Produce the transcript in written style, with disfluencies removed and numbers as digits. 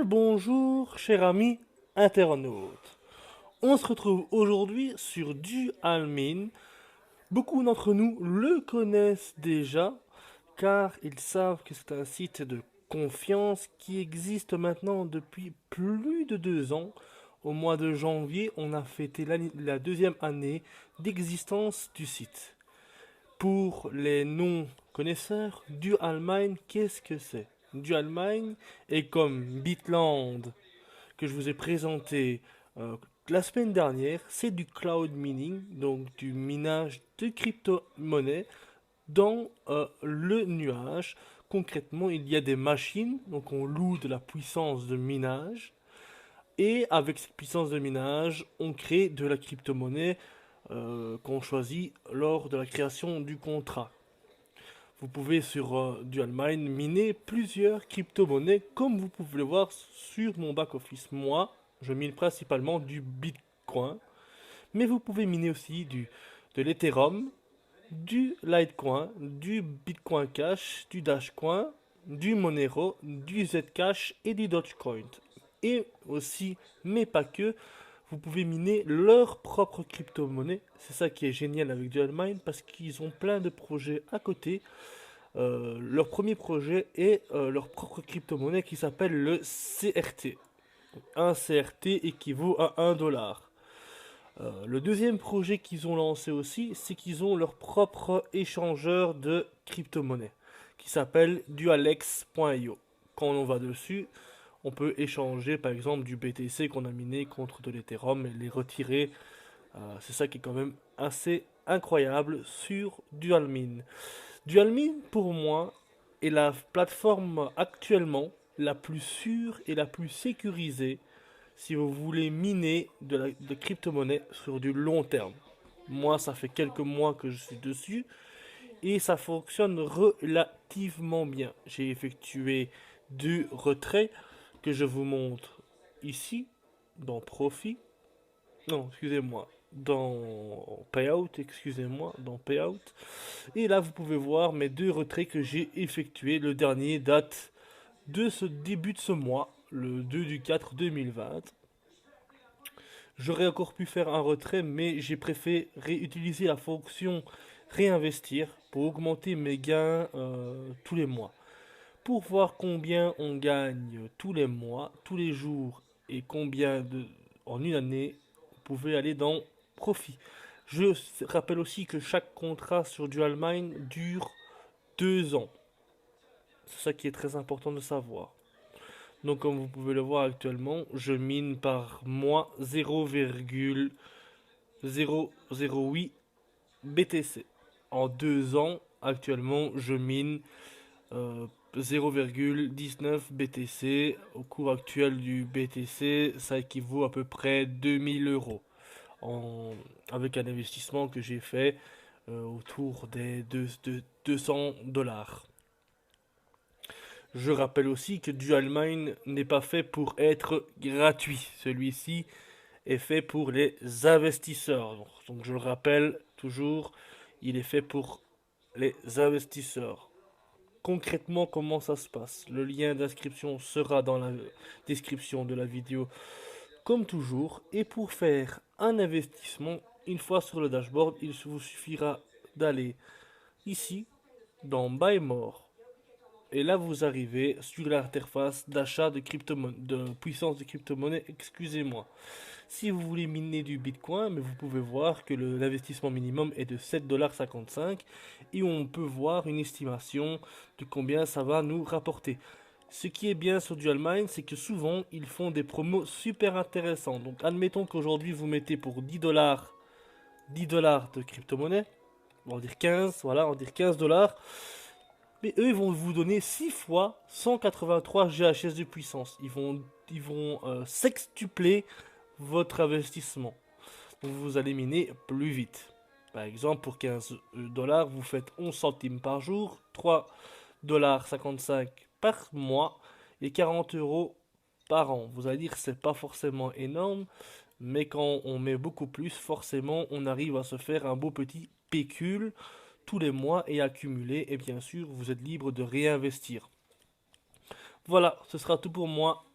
le bonjour, cher ami internaute. On se retrouve aujourd'hui sur Dualmin. Beaucoup d'entre nous le connaissent déjà, car ils savent que c'est un site de confiance qui existe maintenant depuis plus de 2 ans. Au mois de janvier, on a fêté la deuxième année d'existence du site. Pour les non-connaisseurs, Dualmine, qu'est-ce que c'est? Dualmine est comme Bitland que je vous ai présenté la semaine dernière, c'est du cloud mining, donc du minage de crypto-monnaies dans le nuage. Concrètement, il y a des machines, donc on loue de la puissance de minage, et avec cette puissance de minage, on crée de la crypto-monnaie qu'on choisit lors de la création du contrat. Vous pouvez sur Dualmine miner plusieurs crypto-monnaies comme vous pouvez le voir sur mon back-office. Moi, je mine principalement du Bitcoin, mais vous pouvez miner aussi de l'Ethereum, du Litecoin, du Bitcoin Cash, du Dashcoin, du Monero, du Zcash et du Dogecoin. Et aussi, mais pas que, vous pouvez miner leur propre crypto-monnaie. C'est ça qui est génial avec Dualmine parce qu'ils ont plein de projets à côté. Leur premier projet est leur propre crypto-monnaie qui s'appelle le CRT. Un CRT équivaut à 1 dollar. Le deuxième projet qu'ils ont lancé aussi, c'est qu'ils ont leur propre échangeur de crypto-monnaie qui s'appelle dualex.io. Quand on va dessus, on peut échanger par exemple du BTC qu'on a miné contre de l'Ethereum et les retirer. C'est ça qui est quand même assez incroyable sur Dualmin. Dualmin, pour moi, est la plateforme actuellement la plus sûre et la plus sécurisée si vous voulez miner de crypto-monnaie sur du long terme. Moi, ça fait quelques mois que je suis dessus et ça fonctionne relativement bien. J'ai effectué 2 retraits que je vous montre ici dans Profit. Non, excusez-moi. Dans Payout, excusez-moi, dans Payout. Et là, vous pouvez voir mes 2 retraits que j'ai effectués. Le dernier date de ce début de ce mois, le 2 du 4 2020. J'aurais encore pu faire un retrait, mais j'ai préféré utiliser la fonction réinvestir pour augmenter mes gains tous les mois. Pour voir combien on gagne tous les mois, tous les jours et en une année, vous pouvez aller dans Profit. Je rappelle aussi que chaque contrat sur Dualmine dure 2 ans. C'est ça qui est très important de savoir. Donc comme vous pouvez le voir actuellement, je mine par mois 0,008 BTC. En 2 ans, actuellement, je mine 0,19 BTC. Au cours actuel du BTC, ça équivaut à peu près 2000 euros. Avec un investissement que j'ai fait autour des 200 dollars. Je rappelle aussi que Dualmine n'est pas fait pour être gratuit. Celui-ci est fait pour les investisseurs. Donc je le rappelle toujours, il est fait pour les investisseurs. Concrètement, comment ça se passe? Le lien d'inscription sera dans la description de la vidéo, comme toujours. Et pour faire un investissement, une fois sur le dashboard, il vous suffira d'aller ici, dans Buy More. Et là, vous arrivez sur l'interface d'achat de puissance de crypto-monnaie, excusez-moi. Si vous voulez miner du Bitcoin, mais vous pouvez voir que l'investissement minimum est de 7,55 $ et on peut voir une estimation de combien ça va nous rapporter. Ce qui est bien sur Dualmine, c'est que souvent, ils font des promos super intéressants. Donc, admettons qu'aujourd'hui, vous mettez pour 10 dollars de crypto-monnaie, on va dire 15, voilà, on va dire 15 dollars. Mais eux, ils vont vous donner 6 fois 183 GHz de puissance. Ils vont sextupler votre investissement. Donc vous allez miner plus vite. Par exemple, pour 15 dollars, vous faites 11 centimes par jour, 3,55 $ par mois et 40 euros par an. Vous allez dire que c'est pas forcément énorme, mais quand on met beaucoup plus, forcément, on arrive à se faire un beau petit pécule tous les mois et accumuler. Et bien sûr, vous êtes libre de réinvestir. Voilà, ce sera tout pour moi.